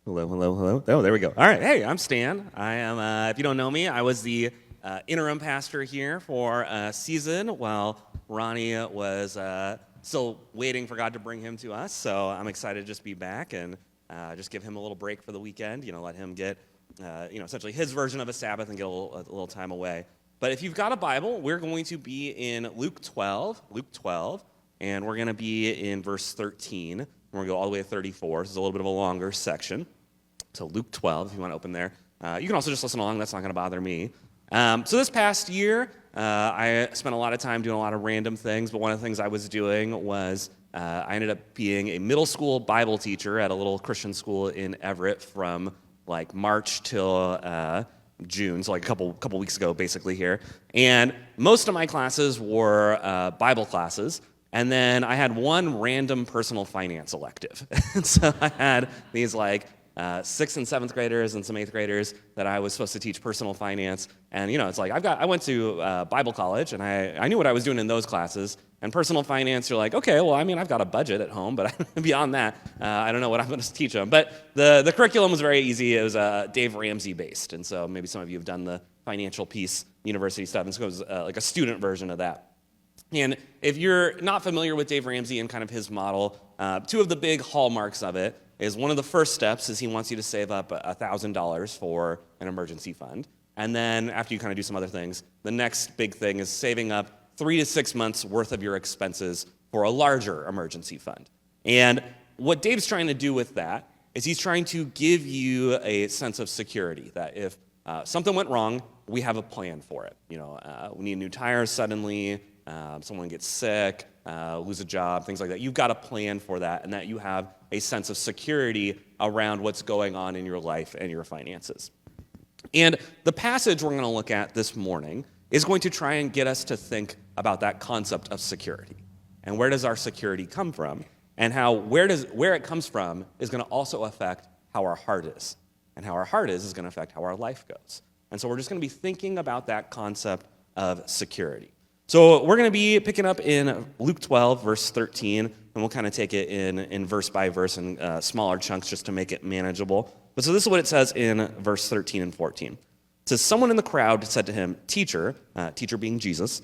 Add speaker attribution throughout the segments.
Speaker 1: Hello, hello, hello. Oh, there we go. All right. Hey, I'm Stan. I am, if you don't know me, I was the interim pastor here for a season while Ronnie was still waiting for God to bring him to us. So I'm excited to just be back and just give him a little break for the weekend, let him get, essentially his version of a Sabbath and get a little time away. But if you've got a Bible, we're going to be in Luke 12, and we're going to be in verse 13. We're going to go all the way to 34. This is a little bit of a longer section. So Luke 12, if you want to open there. You can also just listen along. That's not going to bother me. So this past year, I spent a lot of time doing a lot of random things, but one of the things I was doing was I ended up being a middle school Bible teacher at a little Christian school in Everett from like March till June, so like a couple weeks ago basically here. And most of my classes were Bible classes. And then I had one random personal finance elective. And so I had these like 6th and 7th graders and some 8th graders that I was supposed to teach personal finance. And it's like I went to Bible college and I knew what I was doing in those classes. And personal finance, you're like, okay, well, I've got a budget at home, but beyond that, I don't know what I'm going to teach them. But the curriculum was very easy. It was Dave Ramsey based. And so maybe some of you have done the financial piece university stuff. And so it was like a student version of that. And if you're not familiar with Dave Ramsey and kind of his model, two of the big hallmarks of it is one of the first steps is he wants you to save up $1,000 for an emergency fund. And then after you kind of do some other things, the next big thing is saving up 3 to 6 months worth of your expenses for a larger emergency fund. And what Dave's trying to do with that is he's trying to give you a sense of security that if something went wrong, we have a plan for it. We need new tires suddenly, someone gets sick, lose a job, things like that. You've got a plan for that, and that you have a sense of security around what's going on in your life and your finances. And the passage we're going to look at this morning is going to try and get us to think about that concept of security. And where does our security come from? And how where it comes from is going to also affect how our heart is. And how our heart is going to affect how our life goes. And so we're just going to be thinking about that concept of security. So we're going to be picking up in Luke 12, verse 13, and we'll kind of take it in verse by verse in smaller chunks just to make it manageable. But so this is what it says in verse 13 and 14. It says, someone in the crowd said to him, teacher being Jesus,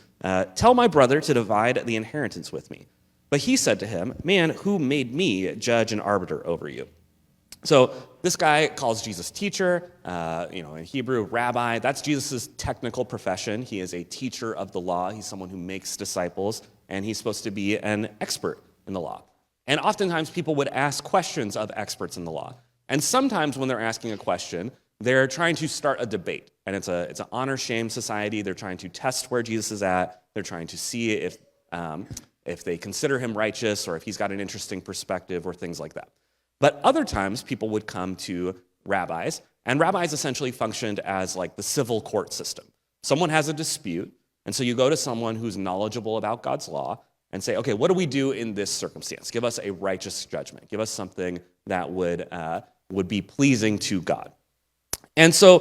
Speaker 1: tell my brother to divide the inheritance with me. But he said to him, man, who made me judge and arbiter over you? So this guy calls Jesus teacher, in Hebrew, rabbi. That's Jesus' technical profession. He is a teacher of the law. He's someone who makes disciples, and he's supposed to be an expert in the law. And oftentimes people would ask questions of experts in the law. And sometimes when they're asking a question, they're trying to start a debate. And it's an honor-shame society. They're trying to test where Jesus is at. They're trying to see if they consider him righteous or if he's got an interesting perspective or things like that. But other times, people would come to rabbis, and rabbis essentially functioned as like the civil court system. Someone has a dispute, and so you go to someone who's knowledgeable about God's law and say, okay, what do we do in this circumstance? Give us a righteous judgment. Give us something that would be pleasing to God. And so,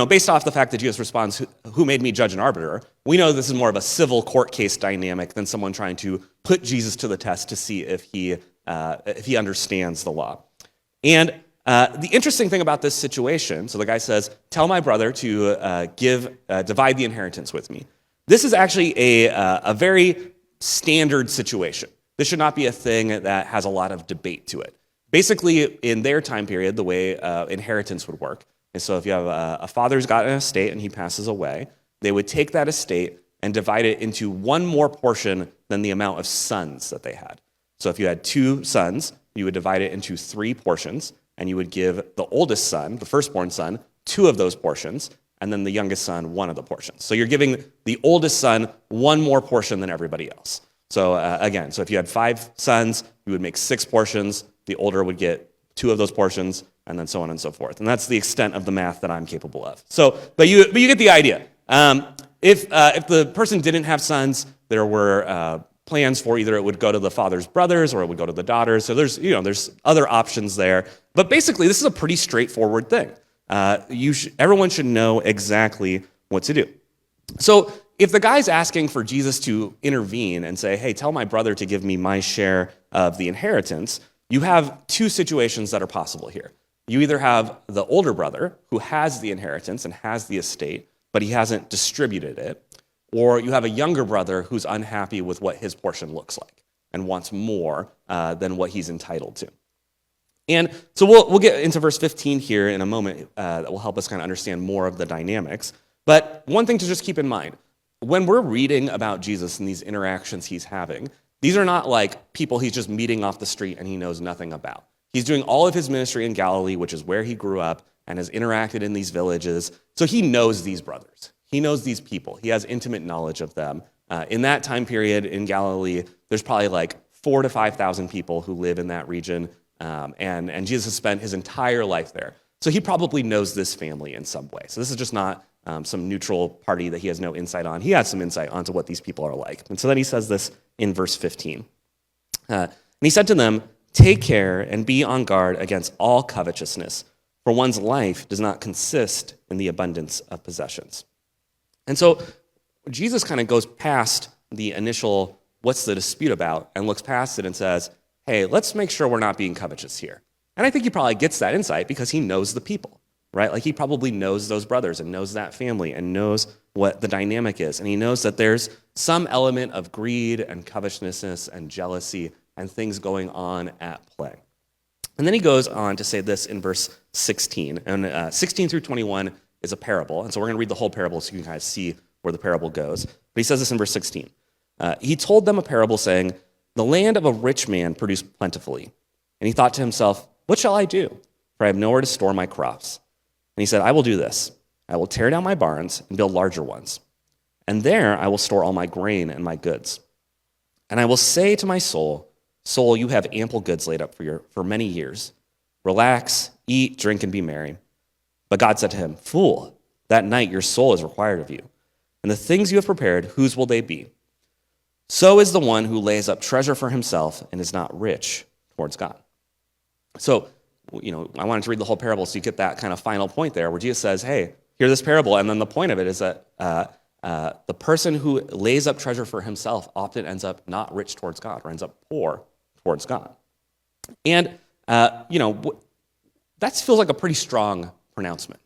Speaker 1: based off the fact that Jesus responds, who made me judge and arbiter, we know this is more of a civil court case dynamic than someone trying to put Jesus to the test to see if he understands the law. And the interesting thing about this situation, so the guy says, tell my brother to divide the inheritance with me. This is actually a very standard situation. This should not be a thing that has a lot of debate to it. Basically, in their time period, the way inheritance would work is so if you have a father who's got an estate and he passes away, they would take that estate and divide it into one more portion than the amount of sons that they had. So if you had 2 sons, you would divide it into 3 portions, and you would give the oldest son, the firstborn son, 2 of those portions, and then the youngest son 1 of the portions. So you're giving the oldest son 1 more portion than everybody else. So so if you had 5 sons, you would make 6 portions. The older would get 2 of those portions, and then so on and so forth. And that's the extent of the math that I'm capable of. So, but you get the idea. If the person didn't have sons, there were plans for either it would go to the father's brothers or it would go to the daughters. So there's other options there. But basically, this is a pretty straightforward thing. Everyone should know exactly what to do. So if the guy's asking for Jesus to intervene and say, hey, tell my brother to give me my share of the inheritance, you have 2 situations that are possible here. You either have the older brother who has the inheritance and has the estate, but he hasn't distributed it, or you have a younger brother who's unhappy with what his portion looks like and wants more than what he's entitled to. And so we'll get into verse 15 here in a moment that will help us kind of understand more of the dynamics. But one thing to just keep in mind, when we're reading about Jesus and these interactions he's having, these are not like people he's just meeting off the street and he knows nothing about. He's doing all of his ministry in Galilee, which is where he grew up and has interacted in these villages. So he knows these brothers. He knows these people. He has intimate knowledge of them. In that time period in Galilee, there's probably like 4,000 to 5,000 people who live in that region. And Jesus has spent his entire life there. So he probably knows this family in some way. So this is just not some neutral party that he has no insight on. He has some insight onto what these people are like. And so then he says this in verse 15. And he said to them, "Take care and be on guard against all covetousness, for one's life does not consist in the abundance of possessions." And so Jesus kind of goes past the initial, what's the dispute about, and looks past it and says, hey, let's make sure we're not being covetous here. And I think he probably gets that insight because he knows the people, right? Like he probably knows those brothers and knows that family and knows what the dynamic is. And he knows that there's some element of greed and covetousness and jealousy and things going on at play. And then he goes on to say this in verse 16. And 16 through 21 is a parable. And so we're going to read the whole parable so you can kind of see where the parable goes. But he says this in verse 16. He told them a parable saying, "The land of a rich man produced plentifully. And he thought to himself, what shall I do? For I have nowhere to store my crops. And he said, I will do this. I will tear down my barns and build larger ones. And there I will store all my grain and my goods. And I will say to my soul, soul, you have ample goods laid up for many years. Relax, eat, drink, and be merry. But God said to him, fool, that night your soul is required of you. And the things you have prepared, whose will they be? So is the one who lays up treasure for himself and is not rich towards God." So, I wanted to read the whole parable so you get that kind of final point there where Jesus says, hey, hear this parable. And then the point of it is that the person who lays up treasure for himself often ends up not rich towards God or ends up poor towards God. And, that feels like a pretty strong pronouncement,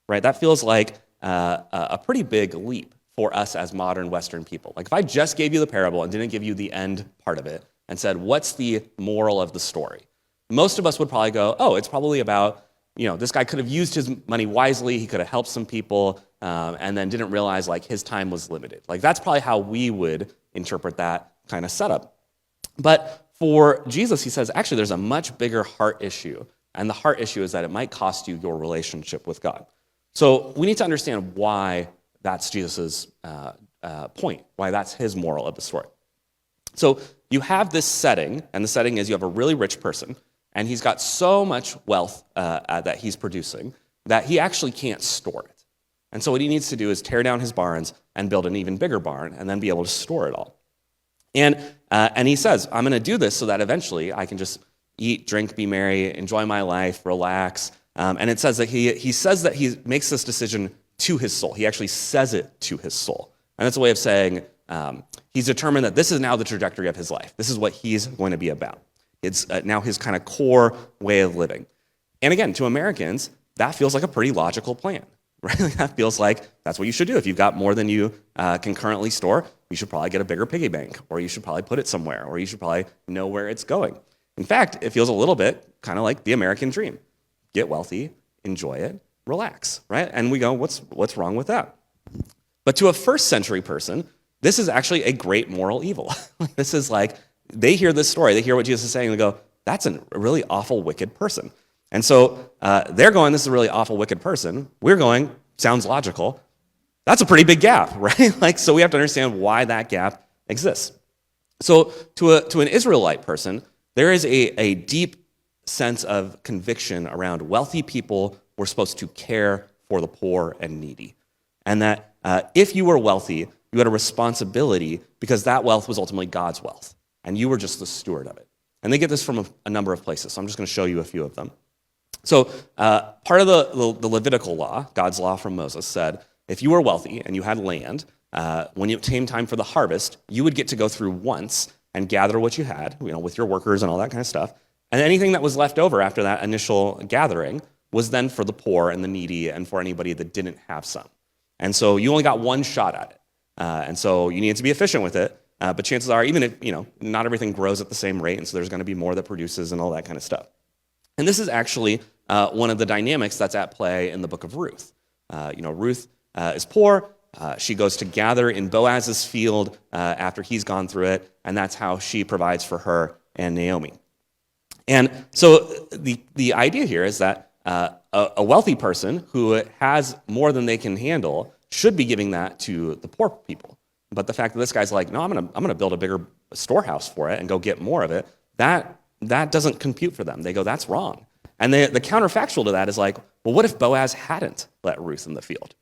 Speaker 1: right? That feels like a pretty big leap for us as modern Western people. Like if I just gave you the parable and didn't give you the end part of it and said, what's the moral of the story? Most of us would probably go, oh, it's probably about, this guy could have used his money wisely, he could have helped some people, and then didn't realize like his time was limited. Like that's probably how we would interpret that kind of setup. But for Jesus, he says, actually, there's a much bigger heart issue. And the heart issue is that it might cost you your relationship with God. So we need to understand why that's Jesus' point, why that's his moral of the story. So you have this setting, and the setting is you have a really rich person, and he's got so much wealth that he's producing that he actually can't store it. And so what he needs to do is tear down his barns and build an even bigger barn and then be able to store it all. And he says, I'm going to do this so that eventually I can just eat, drink, be merry, enjoy my life, relax. And it says that he says that he makes this decision to his soul. He actually says it to his soul. And that's a way of saying he's determined that this is now the trajectory of his life. This is what he's going to be about. It's now his kind of core way of living. And again, to Americans, that feels like a pretty logical plan, right? That feels like that's what you should do. If you've got more than you can currently store, you should probably get a bigger piggy bank, or you should probably put it somewhere, or you should probably know where it's going. In fact, it feels a little bit kind of like the American dream. Get wealthy, enjoy it, relax, right? And we go, what's wrong with that? But to a first century person, this is actually a great moral evil. This is like, they hear this story, they hear what Jesus is saying, and they go, that's a really awful, wicked person. And so they're going, this is a really awful, wicked person. We're going, sounds logical. That's a pretty big gap, right? So we have to understand why that gap exists. So to an Israelite person, there is a deep sense of conviction around wealthy people were supposed to care for the poor and needy. And that if you were wealthy, you had a responsibility because that wealth was ultimately God's wealth. And you were just the steward of it. And they get this from a number of places. So I'm just going to show you a few of them. So part of the Levitical law, God's law from Moses, said if you were wealthy and you had land, when it came time for the harvest, you would get to go through once and gather what you had, with your workers and all that kind of stuff. And anything that was left over after that initial gathering was then for the poor and the needy and for anybody that didn't have some. And so you only got one shot at it. And so you need to be efficient with it. But chances are, even if, not everything grows at the same rate, and so there's going to be more that produces and all that kind of stuff. And this is actually one of the dynamics that's at play in the book of Ruth. Ruth is poor. She goes to gather in Boaz's field after he's gone through it, and that's how she provides for her and Naomi. And so the idea here is that a wealthy person who has more than they can handle should be giving that to the poor people. But the fact that this guy's like, no, I'm gonna build a bigger storehouse for it and go get more of it, that doesn't compute for them. They go, that's wrong. And the counterfactual to that is like, well, what if Boaz hadn't let Ruth in the field?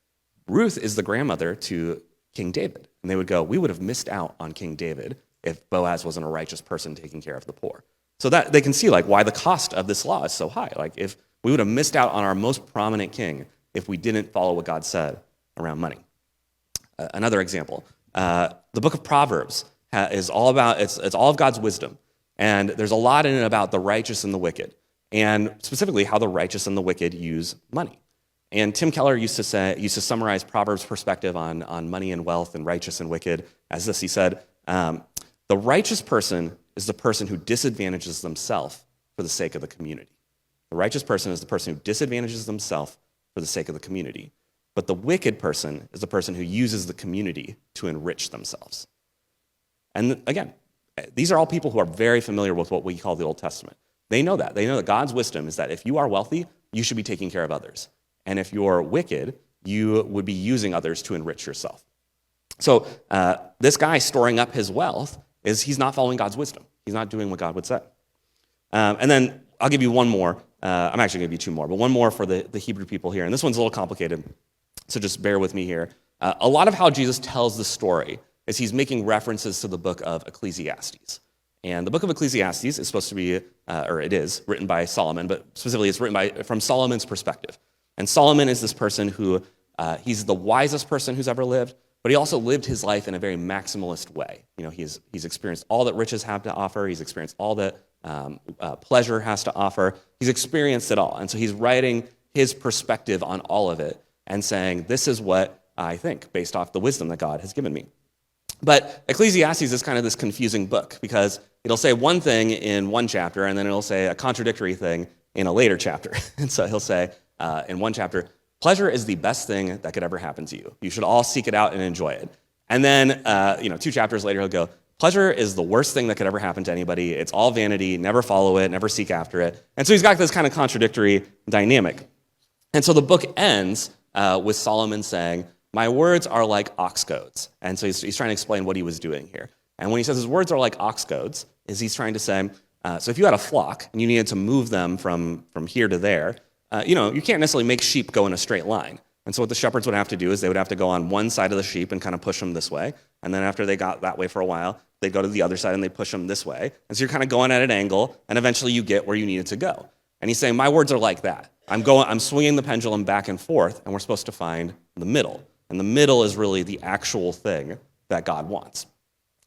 Speaker 1: Ruth is the grandmother to King David. And they would go, we would have missed out on King David if Boaz wasn't a righteous person taking care of the poor. So that they can see like why the cost of this law is so high. Like if we would have missed out on our most prominent king if we didn't follow what God said around money. Another example, the book of Proverbs is all about, it's all of God's wisdom. And there's a lot in it about the righteous and the wicked, and specifically how the righteous and the wicked use money. And Tim Keller used to summarize Proverbs' perspective on money and wealth and righteous and wicked as this. He said, the righteous person is the person who disadvantages themselves for the sake of the community. The righteous person is the person who disadvantages themselves for the sake of the community. But the wicked person is the person who uses the community to enrich themselves. And again, these are all people who are very familiar with what we call the Old Testament. They know that. They know that God's wisdom is that if you are wealthy, you should be taking care of others. And if you're wicked, you would be using others to enrich yourself. So this guy storing up his wealth he's not following God's wisdom. He's not doing what God would say. And then I'll give you one more. I'm actually going to give you two more, but one more for the Hebrew people here. And this one's a little complicated, so just bear with me here. A lot of how Jesus tells the story is he's making references to the book of Ecclesiastes. And the book of Ecclesiastes is supposed to be, or it is, written by Solomon, but specifically it's written from Solomon's perspective. And Solomon is this person who, he's the wisest person who's ever lived, but he also lived his life in a very maximalist way. He's experienced all that riches have to offer. He's experienced all that pleasure has to offer. He's experienced it all. And so he's writing his perspective on all of it and saying, this is what I think based off the wisdom that God has given me. But Ecclesiastes is kind of this confusing book because it'll say one thing in one chapter and then it'll say a contradictory thing in a later chapter. And so he'll say in one chapter, pleasure is the best thing that could ever happen to you. You should all seek it out and enjoy it. And then, 2 chapters later, he'll go, pleasure is the worst thing that could ever happen to anybody. It's all vanity. Never follow it. Never seek after it. And so he's got this kind of contradictory dynamic. And so the book ends with Solomon saying, my words are like ox goads. And so he's trying to explain what he was doing here. And when he says his words are like ox goads, he's trying to say, so if you had a flock and you needed to move them from here to there, you can't necessarily make sheep go in a straight line. And so what the shepherds would have to do is they would have to go on one side of the sheep and kind of push them this way. And then after they got that way for a while, they'd go to the other side and they push them this way. And so you're kind of going at an angle, and eventually you get where you needed to go. And he's saying, my words are like that. I'm swinging the pendulum back and forth, and we're supposed to find the middle. And the middle is really the actual thing that God wants.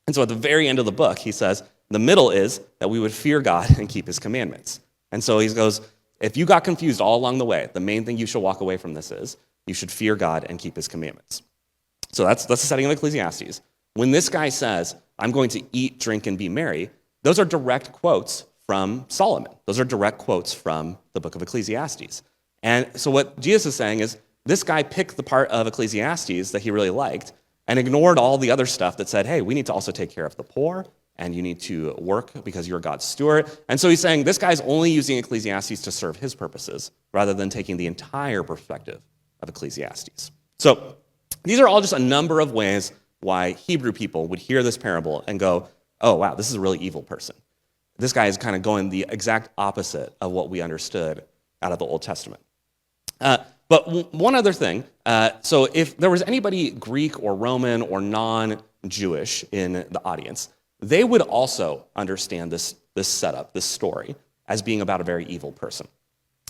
Speaker 1: And so at the very end of the book, he says, the middle is that we would fear God and keep his commandments. And so he goes, if you got confused all along the way, the main thing you should walk away from this is you should fear God and keep his commandments. So that's the setting of Ecclesiastes. When this guy says, I'm going to eat, drink, and be merry, those are direct quotes from Solomon. Those are direct quotes from the book of Ecclesiastes. And so what Jesus is saying is, this guy picked the part of Ecclesiastes that he really liked and ignored all the other stuff that said, hey, we need to also take care of the poor, and you need to work because you're God's steward. And so he's saying this guy's only using Ecclesiastes to serve his purposes rather than taking the entire perspective of Ecclesiastes. So these are all just a number of ways why Hebrew people would hear this parable and go, oh, wow, this is a really evil person. This guy is kind of going the exact opposite of what we understood out of the Old Testament. But one other thing, so if there was anybody Greek or Roman or non-Jewish in the audience, they would also understand this setup, this story, as being about a very evil person.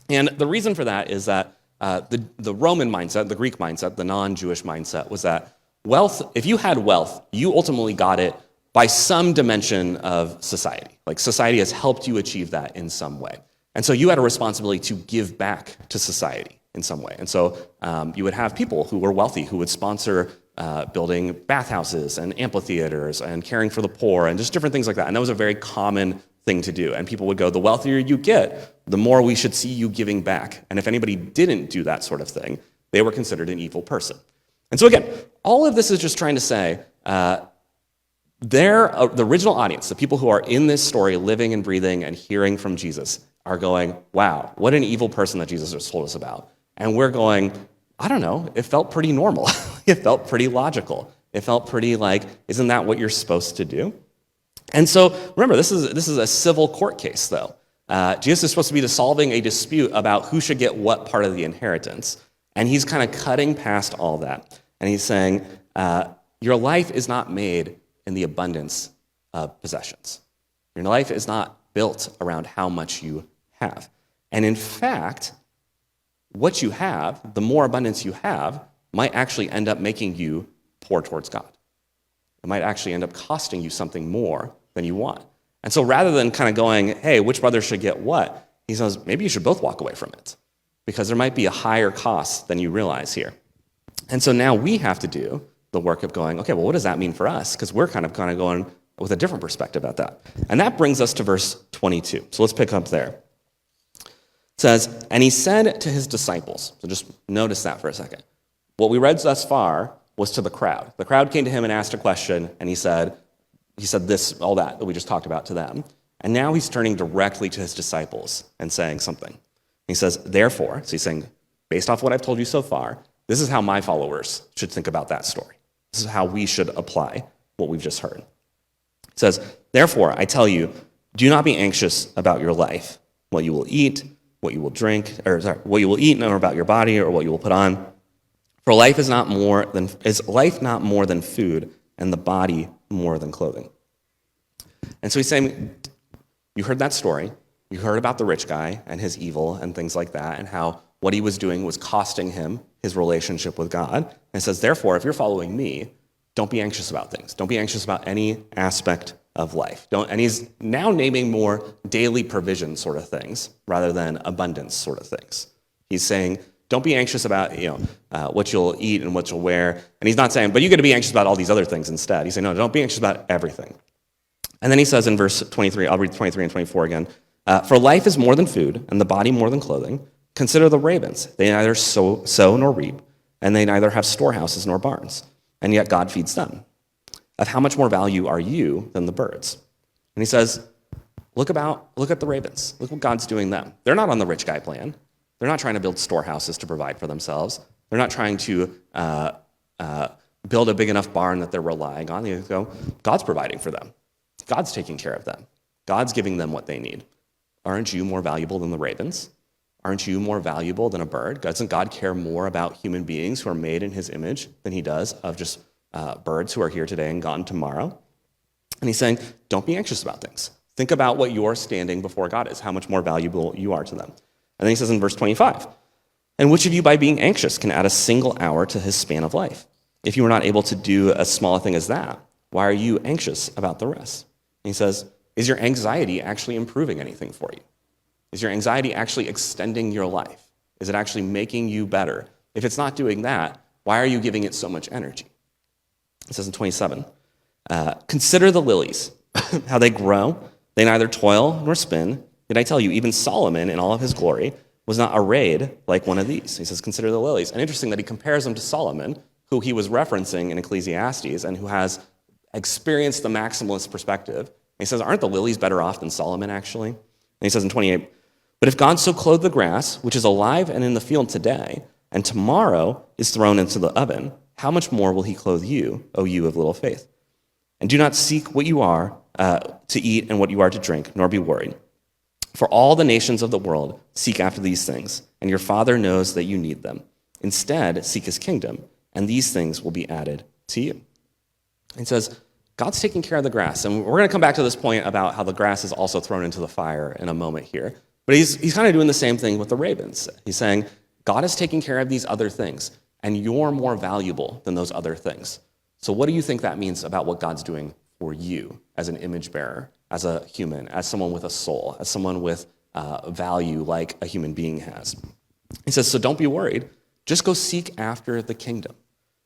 Speaker 1: And the reason for that is that the Roman mindset, the Greek mindset, the non-Jewish mindset was that wealth, if you had wealth, you ultimately got it by some dimension of society. Like society has helped you achieve that in some way. And so you had a responsibility to give back to society in some way. And so you would have people who were wealthy who would sponsor building bathhouses and amphitheaters and caring for the poor and just different things like that. And that was a very common thing to do. And people would go, the wealthier you get, the more we should see you giving back. And if anybody didn't do that sort of thing, they were considered an evil person. And so again, all of this is just trying to say, the original audience, the people who are in this story living and breathing and hearing from Jesus, are going, wow, what an evil person that Jesus has told us about. And we're going, I don't know, it felt pretty normal. It felt pretty logical. It felt pretty like, isn't that what you're supposed to do? And so remember, this is a civil court case, though. Jesus is supposed to be solving a dispute about who should get what part of the inheritance. And he's kind of cutting past all that. And he's saying, your life is not made in the abundance of possessions. Your life is not built around how much you have. And in fact, what you have, the more abundance you have, might actually end up making you poor towards God. It might actually end up costing you something more than you want. And so rather than kind of going, hey, which brother should get what, he says, maybe you should both walk away from it, because there might be a higher cost than you realize here. And so now we have to do the work of going, okay, well, what does that mean for us? Because we're kind of going with a different perspective about that. And that brings us to verse 22. So let's pick up there. It says, and he said to his disciples, so just notice that for a second. What we read thus far was to the crowd. The crowd came to him and asked a question, and he said this, all that we just talked about to them. And now he's turning directly to his disciples and saying something. He says, therefore, so he's saying, based off what I've told you so far, this is how my followers should think about that story. This is how we should apply what we've just heard. It says, therefore, I tell you, do not be anxious about your life, what you will eat, what you will drink, what you will eat, nor about your body or what you will put on. For life is life not more than food, and the body more than clothing. And so he's saying, you heard that story. You heard about the rich guy and his evil and things like that, and how what he was doing was costing him his relationship with God. And it says, therefore, if you're following me, don't be anxious about things. Don't be anxious about any aspect of life. And he's now naming more daily provision sort of things rather than abundance sort of things. He's saying, don't be anxious about what you'll eat and what you'll wear. And he's not saying, but you got to be anxious about all these other things instead. He's saying, no, don't be anxious about everything. And then he says in verse 23, I'll read 23 and 24 again. For life is more than food, and the body more than clothing. Consider the ravens. They neither sow nor reap, and they neither have storehouses nor barns, and yet God feeds them. Of how much more value are you than the birds? And he says, look at the ravens. Look what God's doing them. They're not on the rich guy plan. They're not trying to build storehouses to provide for themselves. They're not trying to build a big enough barn that they're relying on. They go, God's providing for them. God's taking care of them. God's giving them what they need. Aren't you more valuable than the ravens? Aren't you more valuable than a bird? Doesn't God care more about human beings who are made in his image than he does of just birds who are here today and gone tomorrow? And he's saying, don't be anxious about things. Think about what your standing before God is, how much more valuable you are to them. And then he says in verse 25, and which of you by being anxious can add a single hour to his span of life? If you are not able to do as small a thing as that, why are you anxious about the rest? And he says, is your anxiety actually improving anything for you? Is your anxiety actually extending your life? Is it actually making you better? If it's not doing that, why are you giving it so much energy? It says in 27, consider the lilies, how they grow. They neither toil nor spin. Yet I tell you, even Solomon in all of his glory was not arrayed like one of these. He says, consider the lilies. And interesting that he compares them to Solomon, who he was referencing in Ecclesiastes and who has experienced the maximalist perspective. And he says, aren't the lilies better off than Solomon actually? And he says in 28, but if God so clothed the grass, which is alive and in the field today, and tomorrow is thrown into the oven, how much more will he clothe you, O you of little faith? And do not seek what you are to eat and what you are to drink, nor be worried. For all the nations of the world seek after these things, and your Father knows that you need them. Instead, seek his kingdom, and these things will be added to you. He says, God's taking care of the grass. And we're going to come back to this point about how the grass is also thrown into the fire in a moment here. But he's kind of doing the same thing with the ravens. He's saying, God is taking care of these other things, and you're more valuable than those other things. So what do you think that means about what God's doing for you as an image bearer, as a human, as someone with a soul, as someone with value like a human being has. He says, so don't be worried. Just go seek after the kingdom.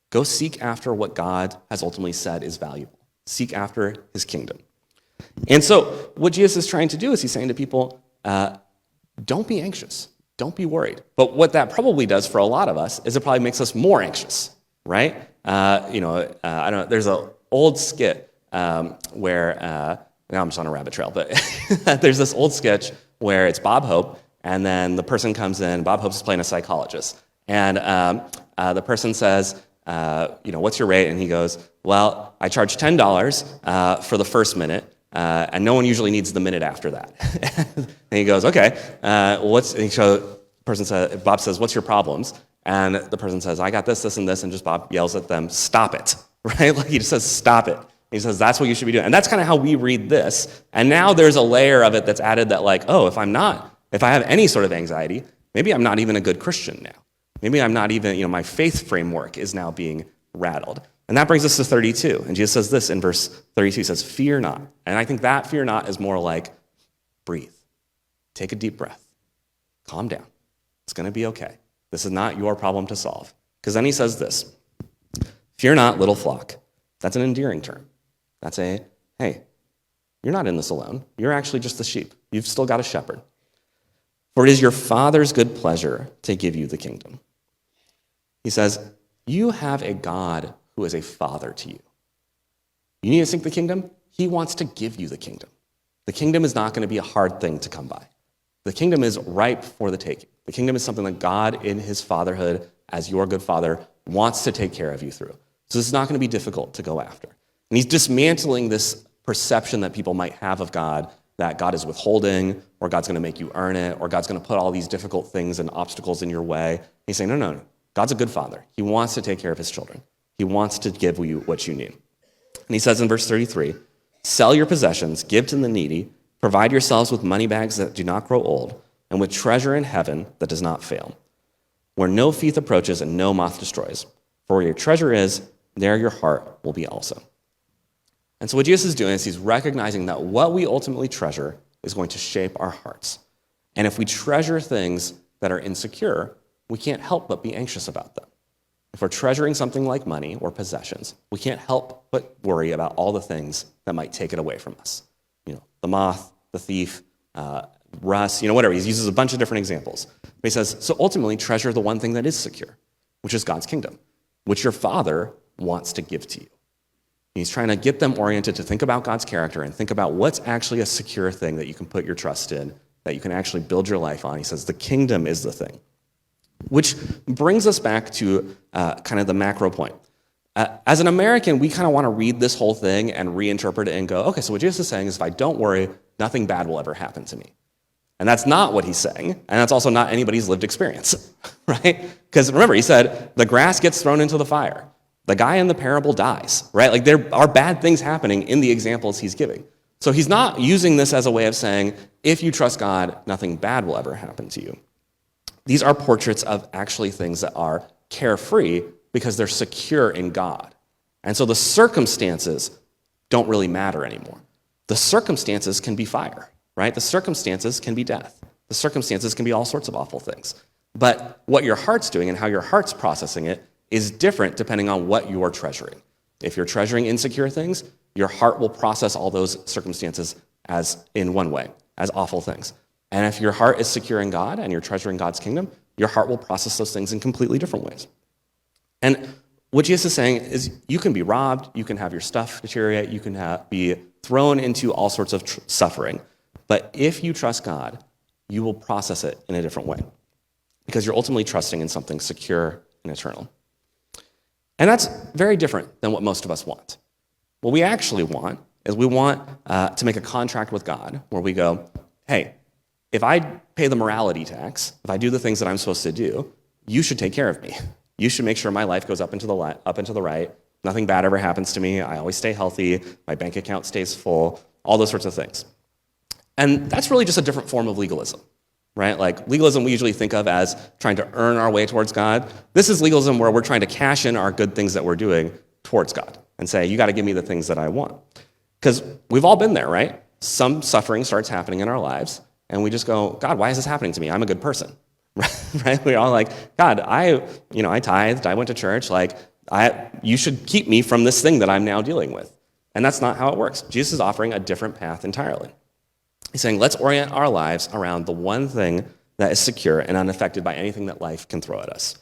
Speaker 1: Go seek after what God has ultimately said is valuable. Seek after his kingdom. And so what Jesus is trying to do is he's saying to people, don't be anxious. Don't be worried. But what that probably does for a lot of us is it probably makes us more anxious, right? I don't know, there's an old skit where, now I'm just on a rabbit trail, but there's this old sketch where it's Bob Hope, and then the person comes in, Bob Hope's playing a psychologist, and the person says, what's your rate? And he goes, well, I charge $10 for the first minute, and no one usually needs the minute after that. And he goes, okay, Bob says, what's your problems? And the person says, I got this, this, and this, and just Bob yells at them, stop it, right? Like he just says, stop it. He says, that's what you should be doing. And that's kind of how we read this. And now there's a layer of it that's added that like, oh, if I have any sort of anxiety, maybe I'm not even a good Christian now. Maybe I'm not even, my faith framework is now being rattled. And that brings us to 32. And Jesus says this in verse 32. He says, fear not. And I think that fear not is more like, breathe. Take a deep breath. Calm down. It's going to be okay. This is not your problem to solve. Because then he says this, fear not, little flock. That's an endearing term. That's hey, you're not in this alone. You're actually just the sheep. You've still got a shepherd. For it is your Father's good pleasure to give you the kingdom. He says, you have a God who is a father to you. You need to seek the kingdom? He wants to give you the kingdom. The kingdom is not going to be a hard thing to come by. The kingdom is ripe for the taking. The kingdom is something that God in his fatherhood, as your good father, wants to take care of you through. So this is not going to be difficult to go after. And he's dismantling this perception that people might have of God, that God is withholding, or God's going to make you earn it, or God's going to put all these difficult things and obstacles in your way. He's saying, no. God's a good father. He wants to take care of his children. He wants to give you what you need. And he says in verse 33, sell your possessions, give to the needy, provide yourselves with money bags that do not grow old, and with treasure in heaven that does not fail, where no thief approaches and no moth destroys. For where your treasure is, there your heart will be also. And so what Jesus is doing is he's recognizing that what we ultimately treasure is going to shape our hearts. And if we treasure things that are insecure, we can't help but be anxious about them. If we're treasuring something like money or possessions, we can't help but worry about all the things that might take it away from us. The moth, the thief, rust, whatever. He uses a bunch of different examples. But he says, so ultimately treasure the one thing that is secure, which is God's kingdom, which your Father wants to give to you. He's trying to get them oriented to think about God's character and think about what's actually a secure thing that you can put your trust in, that you can actually build your life on. He says the kingdom is the thing. Which brings us back to kind of the macro point. As an American, we kind of want to read this whole thing and reinterpret it and go, okay, so what Jesus is saying is if I don't worry, nothing bad will ever happen to me. And that's not what he's saying, and that's also not anybody's lived experience, right? Because remember, he said, the grass gets thrown into the fire. The guy in the parable dies, right? Like there are bad things happening in the examples he's giving. So he's not using this as a way of saying, if you trust God, nothing bad will ever happen to you. These are portraits of actually things that are carefree because they're secure in God. And so the circumstances don't really matter anymore. The circumstances can be fire, right? The circumstances can be death. The circumstances can be all sorts of awful things. But what your heart's doing and how your heart's processing it is different depending on what you're treasuring. If you're treasuring insecure things, your heart will process all those circumstances as in one way, as awful things. And if your heart is secure in God and you're treasuring God's kingdom, your heart will process those things in completely different ways. And what Jesus is saying is you can be robbed, you can have your stuff deteriorate, you can be thrown into all sorts of suffering. But if you trust God, you will process it in a different way because you're ultimately trusting in something secure and eternal. And that's very different than what most of us want. What we actually want is we want to make a contract with God where we go, hey, if I pay the morality tax, if I do the things that I'm supposed to do, you should take care of me. You should make sure my life goes up and to the right. Nothing bad ever happens to me. I always stay healthy. My bank account stays full. All those sorts of things. And that's really just a different form of legalism, right? Like legalism we usually think of as trying to earn our way towards God. This is legalism where we're trying to cash in our good things that we're doing towards God and say, you got to give me the things that I want. Because we've all been there, right? Some suffering starts happening in our lives,
Speaker 2: and we just go, God, why is this happening to me? I'm a good person, right? We're all like, God, I tithed, I went to church, you should keep me from this thing that I'm now dealing with. And that's not how it works. Jesus is offering a different path entirely. He's saying, let's orient our lives around the one thing that is secure and unaffected by anything that life can throw at us.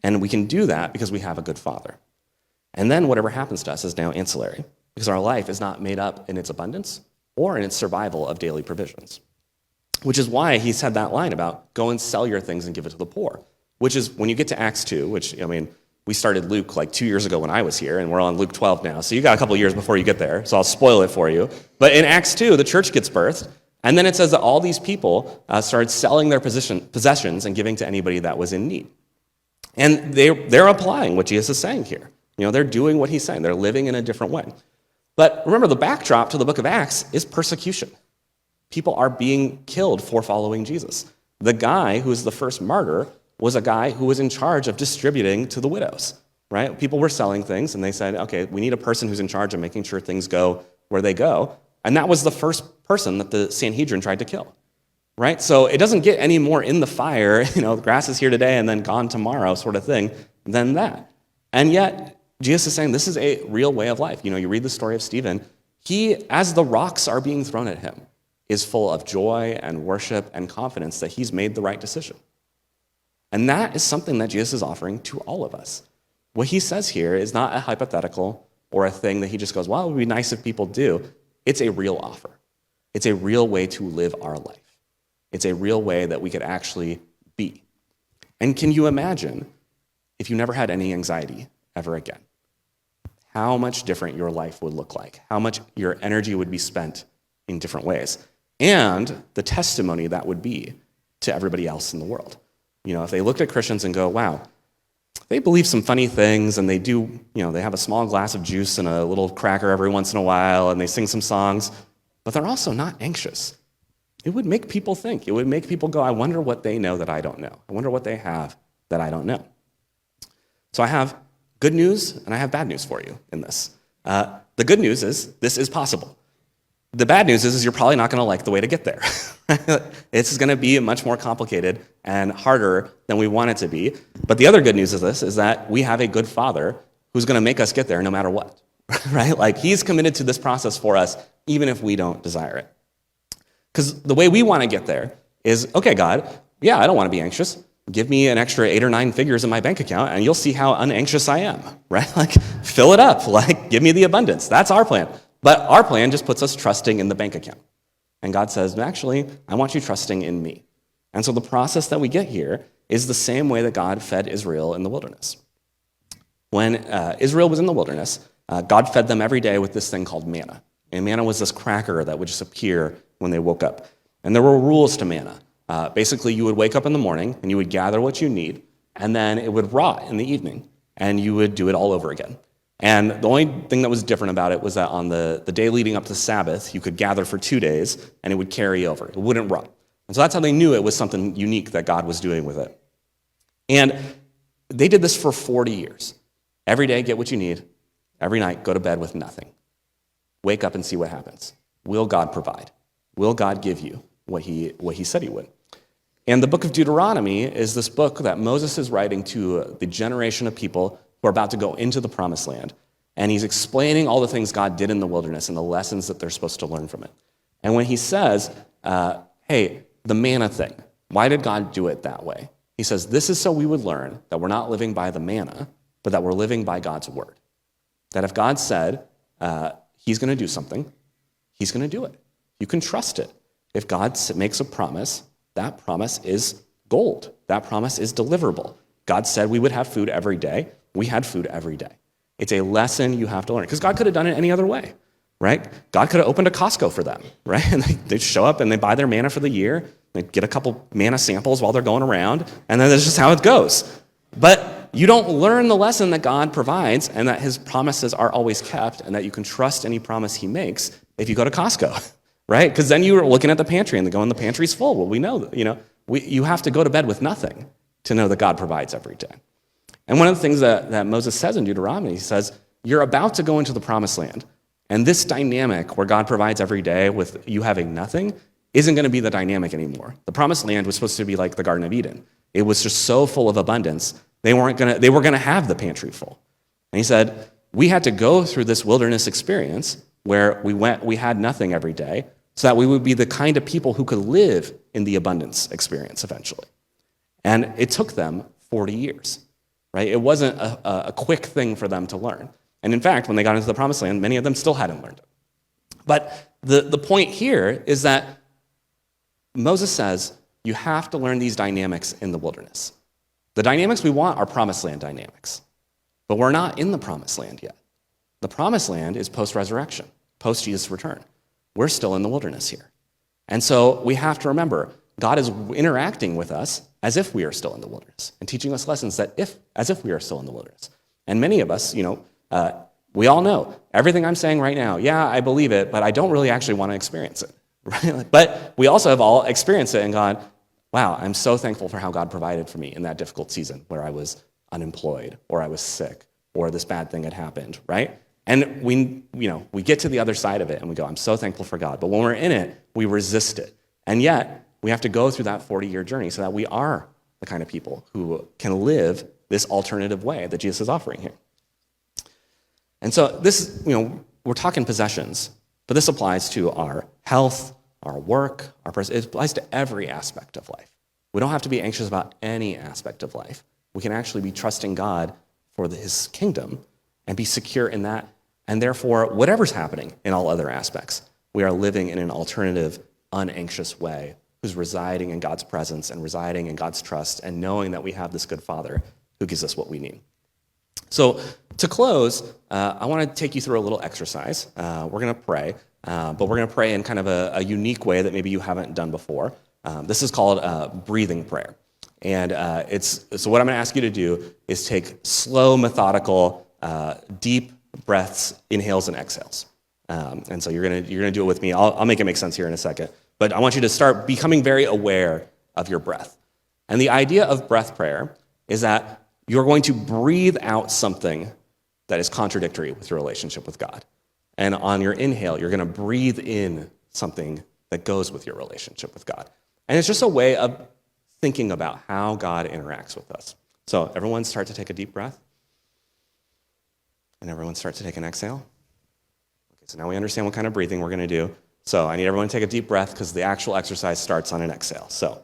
Speaker 2: And we can do that because we have a good Father. And then whatever happens to us is now ancillary, because our life is not made up in its abundance or in its survival of daily provisions. Which is why he said that line about go and sell your things and give it to the poor, which is when you get to Acts 2, which, we started Luke like 2 years ago when I was here, and we're on Luke 12 now, so you got a couple years before you get there, so I'll spoil it for you. But in Acts 2, the church gets birthed, and then it says that all these people started selling their possessions and giving to anybody that was in need. And they're applying what Jesus is saying here. They're doing what he's saying. They're living in a different way. But remember, the backdrop to the book of Acts is persecution. People are being killed for following Jesus. The guy who was the first martyr was a guy who was in charge of distributing to the widows, right? People were selling things, and they said, okay, we need a person who's in charge of making sure things go where they go. And that was the first person that the Sanhedrin tried to kill, right? So it doesn't get any more in the fire, the grass is here today and then gone tomorrow sort of thing, than that. And yet, Jesus is saying this is a real way of life. You read the story of Stephen. He, as the rocks are being thrown at him, is full of joy and worship and confidence that he's made the right decision. And that is something that Jesus is offering to all of us. What he says here is not a hypothetical or a thing that he just goes, well, it would be nice if people do. It's a real offer. It's a real way to live our life. It's a real way that we could actually be. And can you imagine if you never had any anxiety ever again? How much different your life would look like, how much your energy would be spent in different ways, and the testimony that would be to everybody else in the world. If they looked at Christians and go, wow, they believe some funny things, and they do, they have a small glass of juice and a little cracker every once in a while, and they sing some songs, but they're also not anxious. It would make people think. It would make people go, I wonder what they know that I don't know. I wonder what they have that I don't know. So I have good news and I have bad news for you in this. The good news is this is possible. The bad news is you're probably not going to like the way to get there. It's going to be much more complicated and harder than we want it to be. But the other good news of this is that we have a good Father who's going to make us get there no matter what, right? He's committed to this process for us, even if we don't desire it. Because the way we want to get there is, okay, God, yeah, I don't want to be anxious. Give me an extra 8 or 9 figures in my bank account, and you'll see how unanxious I am, right? Fill it up. Give me the abundance. That's our plan. But our plan just puts us trusting in the bank account. And God says, actually, I want you trusting in me. And so the process that we get here is the same way that God fed Israel in the wilderness. When Israel was in the wilderness, God fed them every day with this thing called manna. And manna was this cracker that would just appear when they woke up. And there were rules to manna. Basically, you would wake up in the morning, and you would gather what you need, and then it would rot in the evening, and you would do it all over again. And the only thing that was different about it was that on the day leading up to the Sabbath, you could gather for 2 days, and it would carry over. It wouldn't rot. And so that's how they knew it was something unique that God was doing with it. And they did this for 40 years. Every day, get what you need. Every night, go to bed with nothing. Wake up and see what happens. Will God provide? Will God give you what he said he would? And the book of Deuteronomy is this book that Moses is writing to the generation of people who are about to go into the promised land. And he's explaining all the things God did in the wilderness and the lessons that they're supposed to learn from it. And when he says, hey, the manna thing, why did God do it that way? He says, this is so we would learn that we're not living by the manna, but that we're living by God's word. That if God said he's going to do something, he's going to do it. You can trust it. If God makes a promise, that promise is gold. That promise is deliverable. God said we would have food every day. We had food every day. It's a lesson you have to learn. Because God could have done it any other way, right? God could have opened a Costco for them, right? And they show up and they buy their manna for the year. They get a couple manna samples while they're going around. And then that's just how it goes. But you don't learn the lesson that God provides and that his promises are always kept and that you can trust any promise he makes if you go to Costco, right? Because then you're looking at the pantry and they go, and the pantry's full. Well, we know that, you have to go to bed with nothing to know that God provides every day. And one of the things that Moses says in Deuteronomy, he says, you're about to go into the promised land. And this dynamic where God provides every day with you having nothing isn't going to be the dynamic anymore. The promised land was supposed to be like the Garden of Eden. It was just so full of abundance, they were going to have the pantry full. And he said, we had to go through this wilderness experience where we had nothing every day so that we would be the kind of people who could live in the abundance experience eventually. And it took them 40 years, right? It wasn't a quick thing for them to learn. And in fact, when they got into the promised land, many of them still hadn't learned it. But the point here is that Moses says you have to learn these dynamics in the wilderness. The dynamics we want are promised land dynamics, but we're not in the promised land yet. The promised land is post-resurrection, post-Jesus' return. We're still in the wilderness here. And so we have to remember, God is interacting with us as if we are still in the wilderness and teaching us lessons as if we are still in the wilderness. And many of us, we all know everything I'm saying right now, yeah, I believe it, but I don't really actually want to experience it. Right? But we also have all experienced it and gone, wow, I'm so thankful for how God provided for me in that difficult season where I was unemployed or I was sick or this bad thing had happened, right? And we get to the other side of it and we go, I'm so thankful for God. But when we're in it, we resist it. And yet, we have to go through that 40-year journey so that we are the kind of people who can live this alternative way that Jesus is offering here. And so this, we're talking possessions, but this applies to our health, our work, it applies to every aspect of life. We don't have to be anxious about any aspect of life. We can actually be trusting God for his kingdom and be secure in that. And therefore, whatever's happening in all other aspects, we are living in an alternative, unanxious way who's residing in God's presence and residing in God's trust and knowing that we have this good Father who gives us what we need. So to close, I want to take you through a little exercise. We're going to pray, but we're going to pray in kind of a unique way that maybe you haven't done before. This is called breathing prayer. And so what I'm going to ask you to do is take slow, methodical, deep breaths, inhales and exhales. And so you're going to do it with me. I'll make it make sense here in a second. But I want you to start becoming very aware of your breath. And the idea of breath prayer is that you're going to breathe out something that is contradictory with your relationship with God. And on your inhale, you're going to breathe in something that goes with your relationship with God. And it's just a way of thinking about how God interacts with us. So everyone start to take a deep breath. And everyone start to take an exhale. Okay, so now we understand what kind of breathing we're going to do. So I need everyone to take a deep breath because the actual exercise starts on an exhale. So,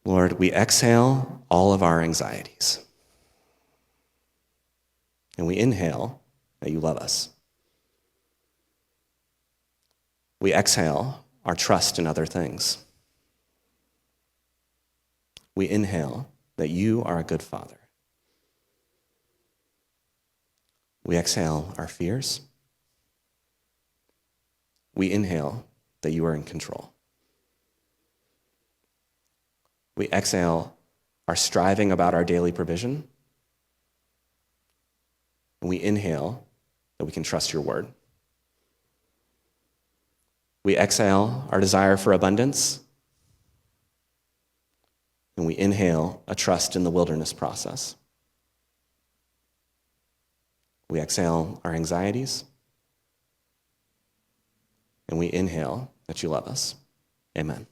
Speaker 2: Lord, we exhale all of our anxieties. And we inhale that you love us. We exhale our trust in other things. We inhale that you are a good Father. We exhale our fears. We inhale that you are in control. We exhale our striving about our daily provision. And we inhale that we can trust your word. We exhale our desire for abundance. And we inhale a trust in the wilderness process. We exhale our anxieties. And we inhale that you love us. Amen.